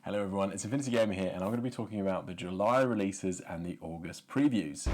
Hello everyone, it's Infinity Gamer here, and I'm going to be talking about the July releases and the August previews.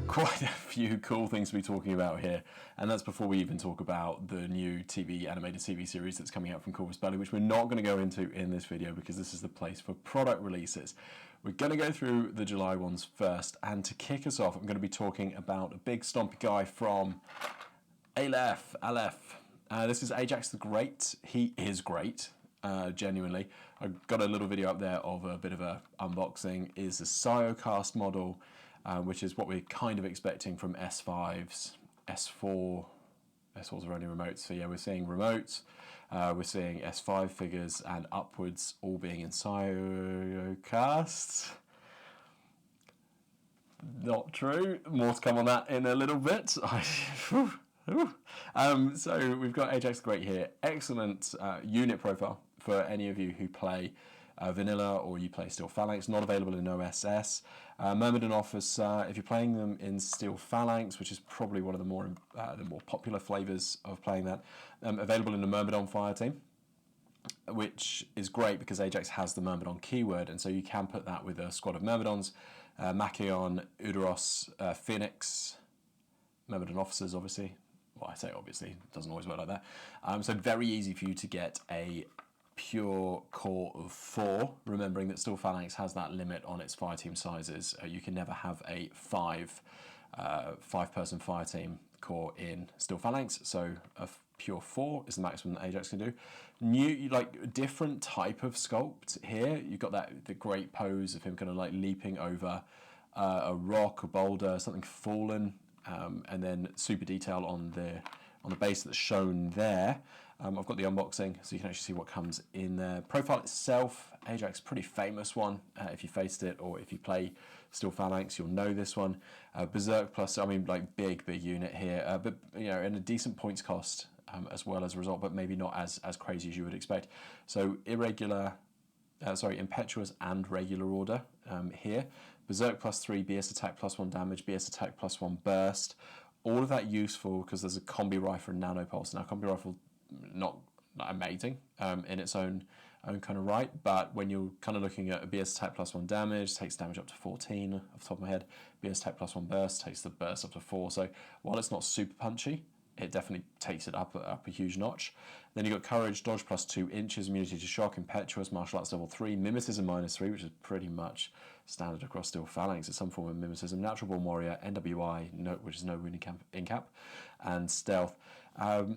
Quite a few cool things to be talking about here, and that's before we even talk about the new animated TV series that's coming out from Corvus Belli, which we're not going to go into in this video because this is the place for product releases. We're going to go through the July ones first, and to kick us off, I'm going to be talking about a big stompy guy from Aleph. This is Ajax the Great. He is great, genuinely. I've got a little video up there of a bit of a unboxing. Is a Siocast model, which is what we're kind of expecting from S5s, S4. S4s are only remotes, so yeah, we're seeing remotes, we're seeing S5 figures and upwards all being in Siocast. Not true, more to come on that in a little bit. So we've got Ajax the Great here, excellent unit profile for any of you who play vanilla or you play Steel Phalanx, not available in OSS. Myrmidon Officer, if you're playing them in Steel Phalanx, which is probably one of the more popular flavors of playing that, available in the Myrmidon fire team, which is great because Ajax has the Myrmidon keyword, and so you can put that with a squad of Myrmidons, Machion, Uderos, Phoenix, Myrmidon Officers, obviously. Well, I say obviously, it doesn't always work like that. So very easy for you to get a pure core of 4, remembering that Steel Phalanx has that limit on its fire team sizes. You can never have a five-person fire team core in Steel Phalanx, so a pure 4 is the maximum that Ajax can do. New, different type of sculpt here. You've got the great pose of him kind of like leaping over a rock, a boulder, something fallen, and then super detail on the base that's shown there. I've got the unboxing so you can actually see what comes in there. Profile itself, Ajax, pretty famous one. If you faced it or if you play Steel Phalanx, you'll know this one. Berserk plus, big unit here, but in a decent points cost as well as a result, but maybe not as crazy as you would expect. So impetuous and regular order here. Berserk +3, BS attack +1 damage, BS attack +1 burst. All of that useful because there's a combi rifle and nanopulse. Now, combi rifle not amazing in its own kind of right, but when you're kind of looking at a BS attack +1 damage, takes damage up to 14 off the top of my head. BS attack +1 burst takes the burst up to 4. So while it's not super punchy, it definitely takes it up a huge notch. Then you've got courage, dodge +2 inches, immunity to shock, impetuous, martial arts level 3, mimetism -3, which is pretty much standard across Steel Phalanx. It's some form of mimetism, natural born warrior, NWI, which is no wound in cap, and stealth.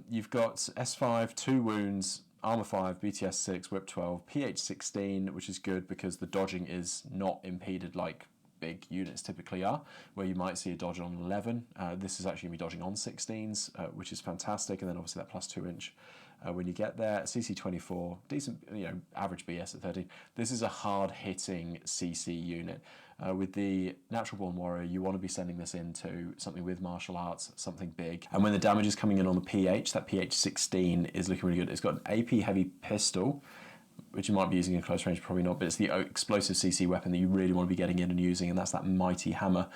You've got S5, 2 wounds, armor 5, BTS 6, whip 12, PH 16, which is good because the dodging is not impeded like big units typically are, where you might see a dodge on 11. This is actually going to be dodging on 16s, which is fantastic, and then obviously that +2 inch when you get there. CC 24, decent, average BS at 13. This is a hard-hitting CC unit. With the Natural Born Warrior, you want to be sending this into something with martial arts, something big. And when the damage is coming in on the PH, that PH 16 is looking really good. It's got an AP heavy pistol, which you might be using in close range, probably not, but it's the explosive CC weapon that you really want to be getting in and using, and that's that mighty hammer.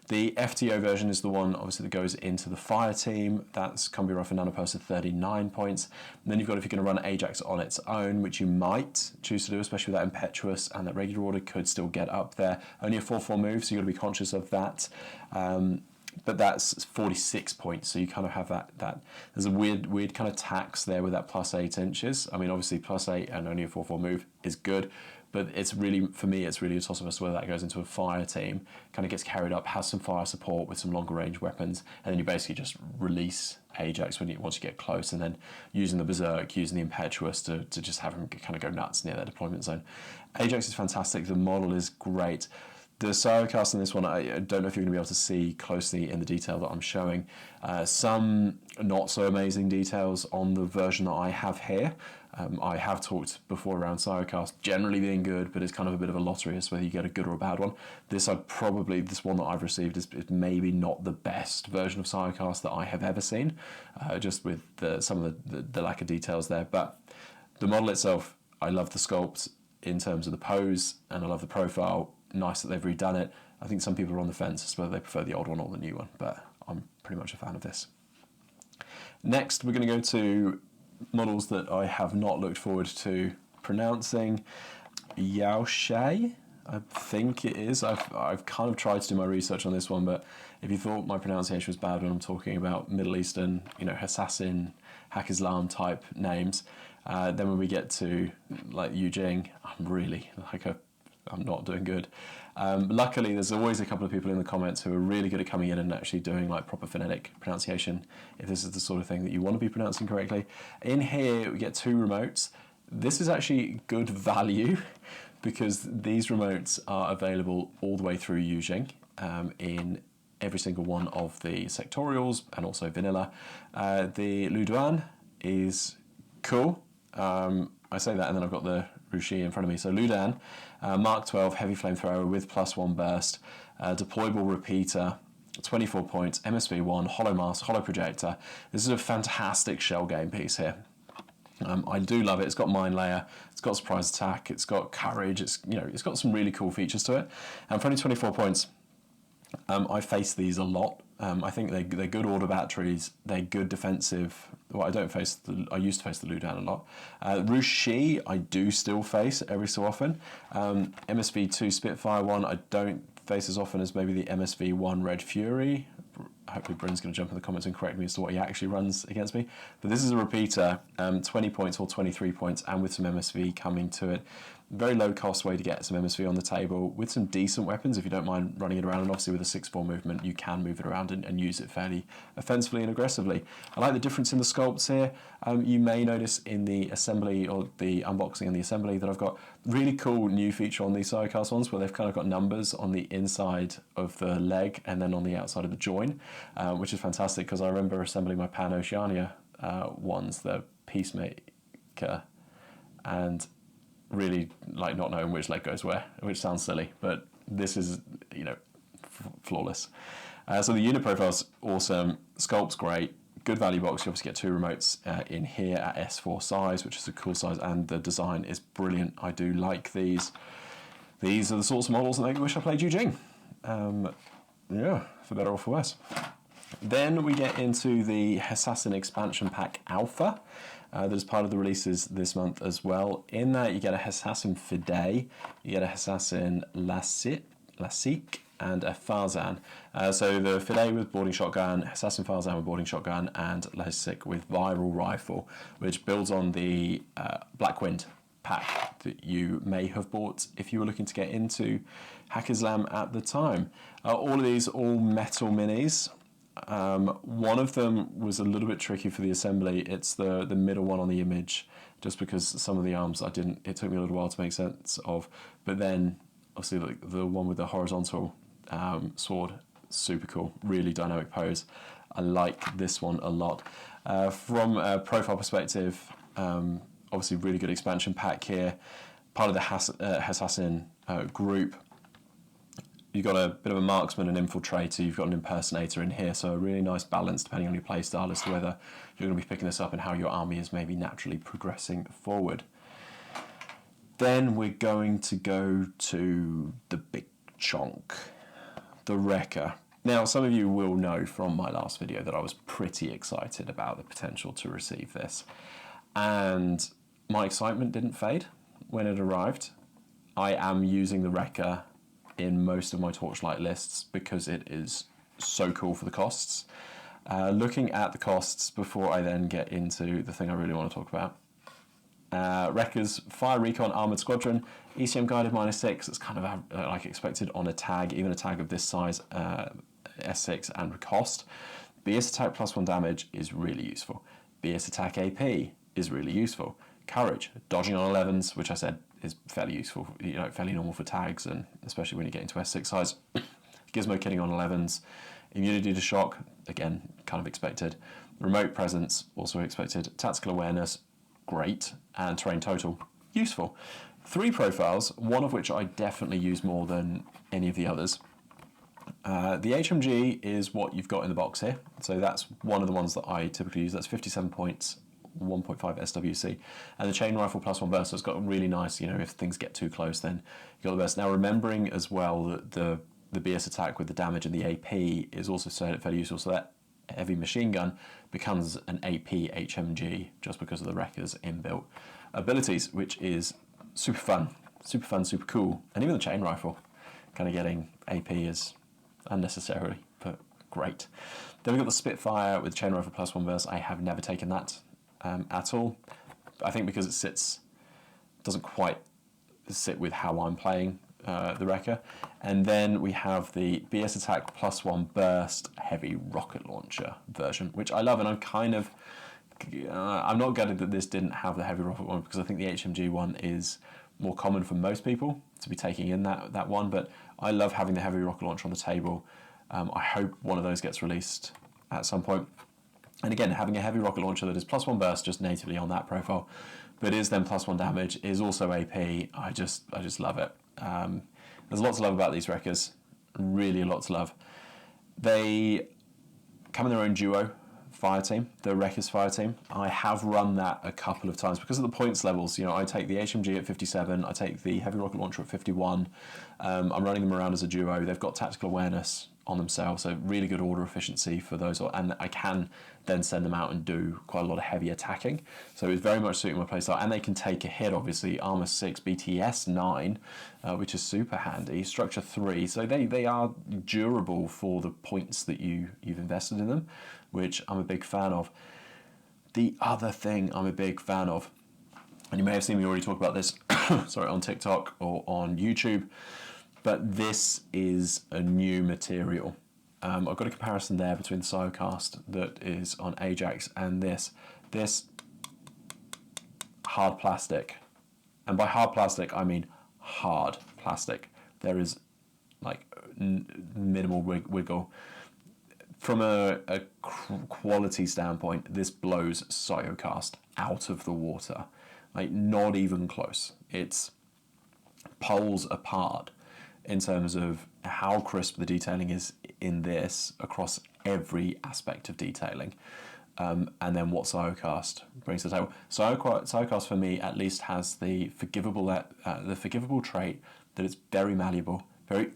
The FTO version is the one, obviously, that goes into the fire team. That's combi rifle nanopulse at 39 points. And then you've got, if you're going to run Ajax on its own, which you might choose to do, especially with that impetuous and that regular order could still get up there. Only a 4/4 move, so you've got to be conscious of that. But that's 46 points, so you kind of have that. There's a weird kind of tax there with that +8 inches. I mean, obviously +8 and only a 4/4 move is good, but it's really, for me, it's really a toss-up as to whether that goes into a fire team, kind of gets carried up, has some fire support with some longer range weapons, and then you basically just release Ajax once you get close, and then using the Berserk, using the Impetuous to just have him kind of go nuts near their deployment zone. Ajax is fantastic. The model is great. The Siocast in this one, I don't know if you're going to be able to see closely in the detail that I'm showing. Some not so amazing details on the version that I have here. I have talked before around Siocast generally being good, but it's kind of a bit of a lottery as to whether you get a good or a bad one. This one that I've received is maybe not the best version of Siocast that I have ever seen, just with some of the lack of details there. But the model itself, I love the sculpt in terms of the pose, and I love the profile. Nice that they've redone it. I think some people are on the fence as to whether they prefer the old one or the new one, but I'm pretty much a fan of this. Next, we're going to go to models that I have not looked forward to pronouncing. Yáoxiè, I think it is. I've kind of tried to do my research on this one, but if you thought my pronunciation was bad when I'm talking about Middle Eastern, Hassassin, Haqqislam type names, then when we get to like Yujing, I'm not doing good. Luckily, there's always a couple of people in the comments who are really good at coming in and actually doing like proper phonetic pronunciation, if this is the sort of thing that you want to be pronouncing correctly. In here, we get 2 remotes. This is actually good value because these remotes are available all the way through Yujing in every single one of the sectorials and also vanilla. The Duan is cool. I say that and then I've got the Rushi in front of me. So Duan, Mark 12 heavy flamethrower with +1 burst, deployable repeater, 24 points, MSV1, hollow mask, hollow projector. This is a fantastic shell game piece here. I do love it. It's got mine layer, it's got surprise attack, it's got courage, it's got some really cool features to it. And for only 24 points, I face these a lot. I think they're good order batteries. They're good defensive. Well, I used to face the Duan a lot. Rushi, I do still face every so often. MSV2 Spitfire one, I don't face as often as maybe the MSV1 Red Fury. Hopefully Bryn's going to jump in the comments and correct me as to what he actually runs against me. But this is a repeater, 20 points or 23 points, and with some MSV coming to it. Very low cost way to get some MSV on the table with some decent weapons if you don't mind running it around, and obviously with a 6-4 movement you can move it around and use it fairly offensively and aggressively. I like the difference in the sculpts here. You may notice in the assembly or the unboxing and the assembly that I've got really cool new feature on these sidecast ones where they've kind of got numbers on the inside of the leg and then on the outside of the join, which is fantastic because I remember assembling my Pan-Oceania ones, the Peacemaker, and really like not knowing which leg goes where, which sounds silly, but this is flawless. So the unit profile's awesome, sculpt's great, good value box. You obviously get 2 remotes in here at S4 size, which is a cool size, and the design is brilliant. I do like these. These are the sorts of models that make me wish I played Yujing. Yeah, for better or for worse. Then we get into the Hassassin expansion pack Alpha. That is part of the releases this month as well. In that you get a Hassassin Fidei, you get a Hassassin Lasik, and a Farzan. So the Fidei with boarding shotgun, Hassassin Farzan with boarding shotgun, and Lasik with viral rifle, which builds on the Black Wind pack that you may have bought if you were looking to get into Haqqislam at the time. All of these, all metal minis. One of them was a little bit tricky for the assembly. It's the middle one on the image, just because some of the arms it took me a little while to make sense of. But then, obviously, the one with the horizontal sword, super cool, really dynamic pose. I like this one a lot. From a profile perspective, obviously really good expansion pack here. Part of the Hassassin group. You've got a bit of a marksman and infiltrator, you've got an impersonator in here, so a really nice balance depending on your playstyle as to whether you're going to be picking this up and how your army is maybe naturally progressing forward. Then we're going to go to the big chunk, the Wrecker. Now, some of you will know from my last video that I was pretty excited about the potential to receive this, and my excitement didn't fade when it arrived. I am using the Wrecker in most of my Torchlight lists because it is so cool for the costs. Looking at the costs before I then get into the thing I really want to talk about. Wrecker's Fire Recon Armoured Squadron, ECM guided -6, it's kind of like expected on a tag, even a tag of this size, S6 and cost. BS attack +1 damage is really useful. BS attack AP is really useful. Courage, dodging on 11s, which I said is fairly useful, fairly normal for tags, and especially when you get into S6 size. Gizmo killing on 11s. Immunity to shock, again, kind of expected. Remote presence, also expected. Tactical awareness, great. And terrain total, useful. 3 profiles, one of which I definitely use more than any of the others. The HMG is what you've got in the box here. So that's one of the ones that I typically use. That's 57 points. 1.5 SWC, and the chain rifle +1 burst, so it's got really nice, if things get too close then you got the burst. Now remembering as well that the the BS attack with the damage and the AP is also fairly useful. So that heavy machine gun becomes an AP HMG just because of the Wrecker's inbuilt abilities, which is super fun, super cool. And even the chain rifle, kind of getting AP is unnecessarily, but great. Then we've got the Spitfire with chain rifle +1 burst. I have never taken that at all. I think because it doesn't quite sit with how I'm playing the Wrecker. And then we have the BS attack +1 burst heavy rocket launcher version, which I love, and I'm kind of I'm not gutted that this didn't have the heavy rocket one, because I think the HMG one is more common for most people to be taking in that one, but I love having the heavy rocket launcher on the table. I hope one of those gets released at some point. And again, having a heavy rocket launcher that is +1 burst just natively on that profile, but is then +1 damage, is also AP. I just love it. There's a lot to love about these Wreckers, really a lot to love. They come in their own duo fire team, the Wreckers fire team. I have run that a couple of times because of the points levels. You know, I take the HMG at 57, I take the heavy rocket launcher at 51. I'm running them around as a duo. They've got tactical awareness on themselves, so really good order efficiency for those, and I can then send them out and do quite a lot of heavy attacking. So it's very much suiting my playstyle, and they can take a hit, obviously. Armor 6, BTS 9, which is super handy. Structure 3, so they are durable for the points that you've invested in them, which I'm a big fan of. The other thing I'm a big fan of, and you may have seen me already talk about this, sorry, on TikTok or on YouTube, but this is a new material. I've got a comparison there between the Siocast that is on Ajax and this. This hard plastic, and by hard plastic I mean hard plastic. There is like minimal wiggle. From a quality standpoint, this blows Siocast out of the water. Like, not even close. It's poles apart in terms of how crisp the detailing is in this across every aspect of detailing, and then what Siocast brings to the table. Siocast for me at least has the forgivable trait that it's very malleable, very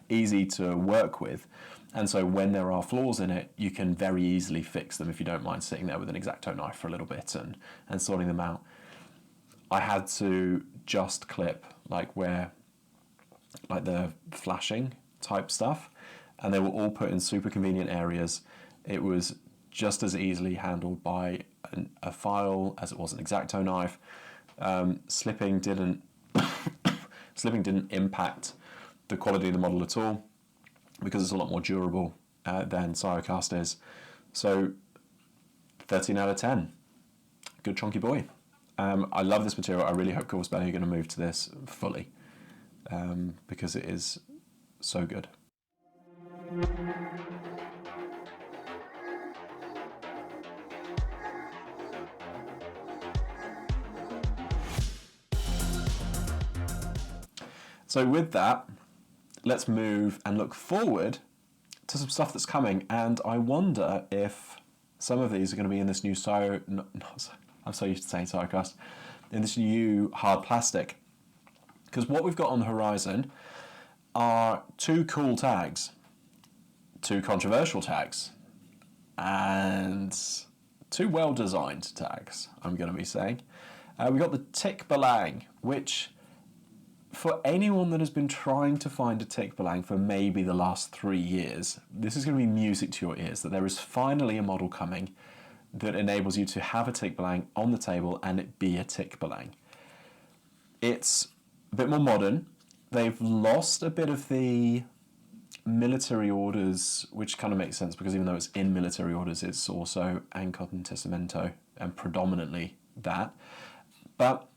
easy to work with, and so when there are flaws in it, you can very easily fix them if you don't mind sitting there with an X-Acto knife for a little bit and sorting them out. I had to just clip where the flashing type stuff, and they were all put in super convenient areas. It was just as easily handled by a file as it was an X-Acto knife. Slipping didn't impact the quality of the model at all, because it's a lot more durable than Siocast is. So 13 out of 10. Good chunky boy. I love this material. I really hope Corvus Belli are going to move to this fully, because it is so good. So with that, let's move and look forward to some stuff that's coming, and I wonder if some of these are going to be in this new I'm so used to saying Siocast, in this new hard plastic. Because what we've got on the horizon are 2 cool tags, 2 controversial tags, and 2 well-designed tags, I'm going to be saying. We've got the Tikbalang, which, for anyone that has been trying to find a Tikbalang for maybe the last 3 years, this is going to be music to your ears, that there is finally a model coming that enables you to have a Tikbalang on the table and it be a Tikbalang. It's a bit more modern. They've lost a bit of the military orders, which kind of makes sense because even though it's in military orders, it's also Incognitissimo and predominantly that. But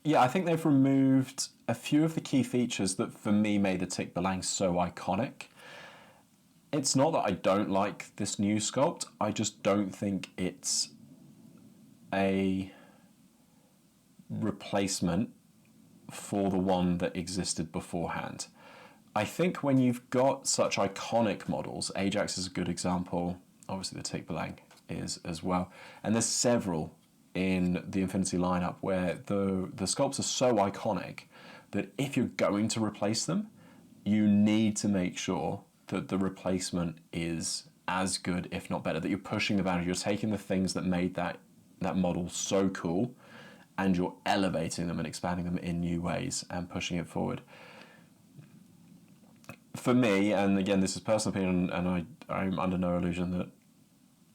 yeah, I think they've removed a few of the key features that for me made the Tikbalang so iconic. It's not that I don't like this new sculpt, I just don't think it's a replacement for the one that existed beforehand. I think when you've got such iconic models, Ajax is a good example, obviously the Tikbalang is as well, and there's several in the Infinity lineup where the sculpts are so iconic that if you're going to replace them, you need to make sure that the replacement is as good, if not better, that you're pushing the boundary. You're taking the things that made that model so cool and you're elevating them and expanding them in new ways and pushing it forward. For me, and again, this is personal opinion, and I'm under no illusion that,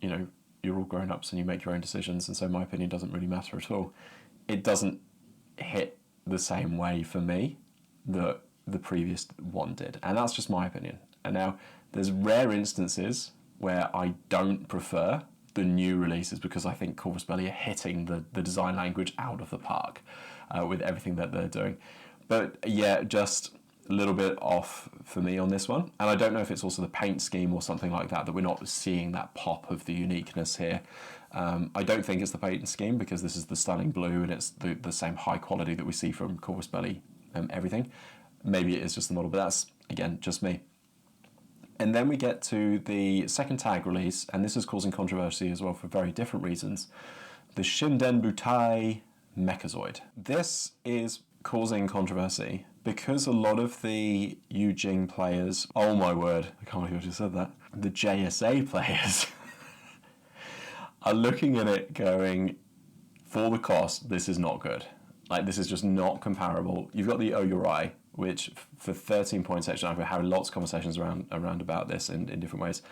you know, you're all grown-ups and you make your own decisions, and so my opinion doesn't really matter at all. It doesn't hit the same way for me that the previous one did, and that's just my opinion. And now, there's rare instances where I don't prefer the new releases because I think Corvus Belli are hitting the design language out of the park with everything that they're doing. But yeah, just a little bit off for me on this one. And I don't know if it's also the paint scheme or something like that we're not seeing that pop of the uniqueness here. I don't think it's the paint scheme because this is the stunning blue and it's the same high quality that we see from Corvus Belli everything. Maybe it is just the model, but that's, again, just me. And then we get to the second tag release, and this is causing controversy as well for very different reasons. The Shindenbutai Mechazoid. This is causing controversy because a lot of the Yujing players, oh my word, I can't believe I just said that, the JSA players are looking at it going, for the cost, this is not good. Like, this is just not comparable. You've got the Oyurai, which for 13 points extra, I've had lots of conversations around about this in different ways.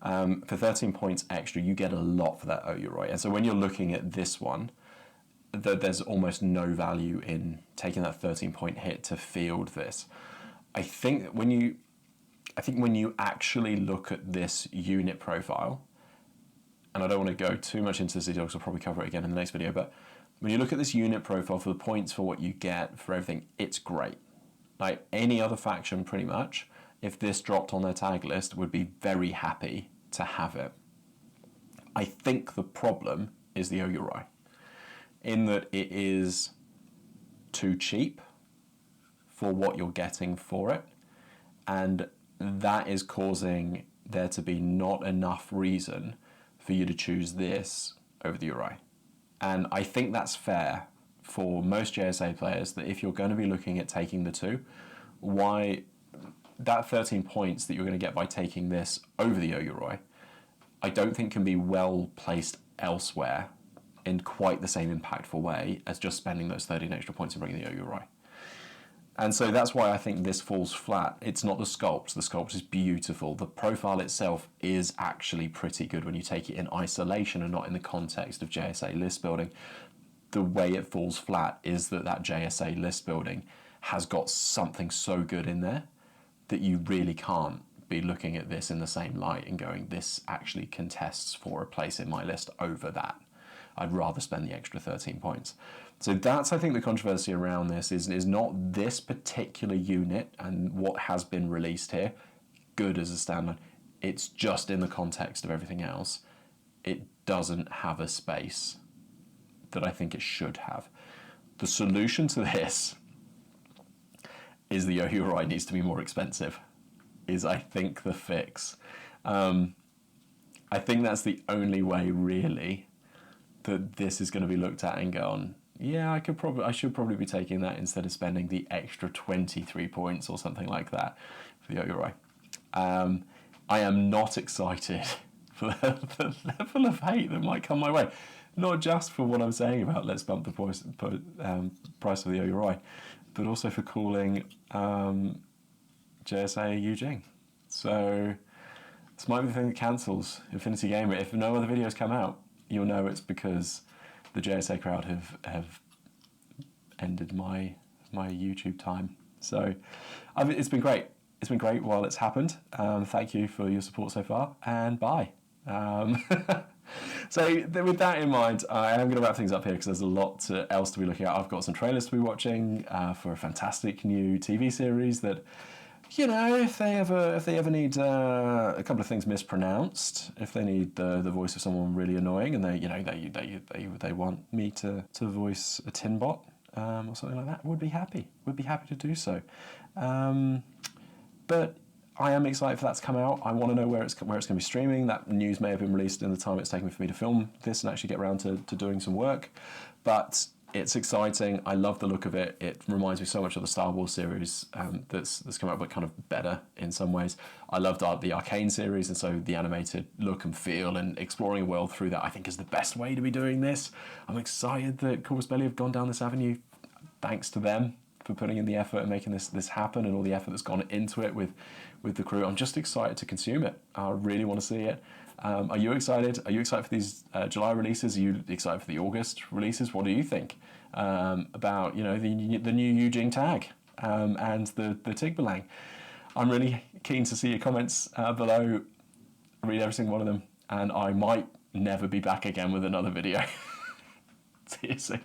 For 13 points extra, you get a lot for that Oyurai. And so when you're looking at this one, there's almost no value in taking that 13-point hit to field this. I think when you actually look at this unit profile, and I don't want to go too much into this detail because I'll probably cover it again in the next video, but when you look at this unit profile for the points, for what you get, for everything, it's great. Like any other faction, pretty much, if this dropped on their tag list, would be very happy to have it. I think the problem is the Oyurai, in that it is too cheap for what you're getting for it, and that is causing there to be not enough reason for you to choose this over the Oyurai. And I think that's fair for most JSA players, that if you're going to be looking at taking the two, why that 13 points that you're going to get by taking this over the Oyurai, I don't think can be well placed elsewhere in quite the same impactful way as just spending those 13 extra points and bringing the Oyurai. And so that's why I think this falls flat. It's not the sculpt. The sculpt is beautiful. The profile itself is actually pretty good when you take it in isolation and not in the context of JSA list building. The way it falls flat is that JSA list building has got something so good in there that you really can't be looking at this in the same light and going, this actually contests for a place in my list over that. I'd rather spend the extra 13 points. So that's, I think, the controversy around this is not this particular unit and what has been released here good as a standalone. It's just in the context of everything else. It doesn't have a space that I think it should have. The solution to this is the Oyurai needs to be more expensive, is I think the fix. I think that's the only way really that this is going to be looked at and gone, yeah, I should probably be taking that instead of spending the extra 23 points or something like that for the Oyurai. I am not excited for the level of hate that might come my way. Not just for what I'm saying about let's bump the price of the Oyurai, but also for calling JSA Yujing. So this might be the thing that cancels Infinity Gamer. If no other videos come out, you'll know it's because the JSA crowd have ended my YouTube time. So it's been great. It's been great while it's happened. Thank you for your support so far, and bye. So with that in mind, I am going to wrap things up here because there's a lot else to be looking at. I've got some trailers to be watching for a fantastic new TV series that, you know, if they ever need a couple of things mispronounced, if they need the voice of someone really annoying, and they want me to voice a tin bot or something like that, would be happy to do so. But I am excited for that to come out. I want to know where it's going to be streaming. That news may have been released in the time it's taken for me to film this and actually get around to doing some work. But It's exciting. I love the look of it. It reminds me so much of the Star Wars series that's come out, but kind of better in some ways. I loved the Arcane series, and so the animated look and feel and exploring a world through that, I think, is the best way to be doing this. I'm excited that Corvus Belli have gone down this avenue. Thanks to them for putting in the effort and making this happen, and all the effort that's gone into it with the crew. I'm just excited to consume it. I really want to see it. Are you excited? Are you excited for these July releases? Are you excited for the August releases? What do you think about the new Yujing tag and the Tikbalang? I'm really keen to see your comments below. Read every single one of them, and I might never be back again with another video. See you soon.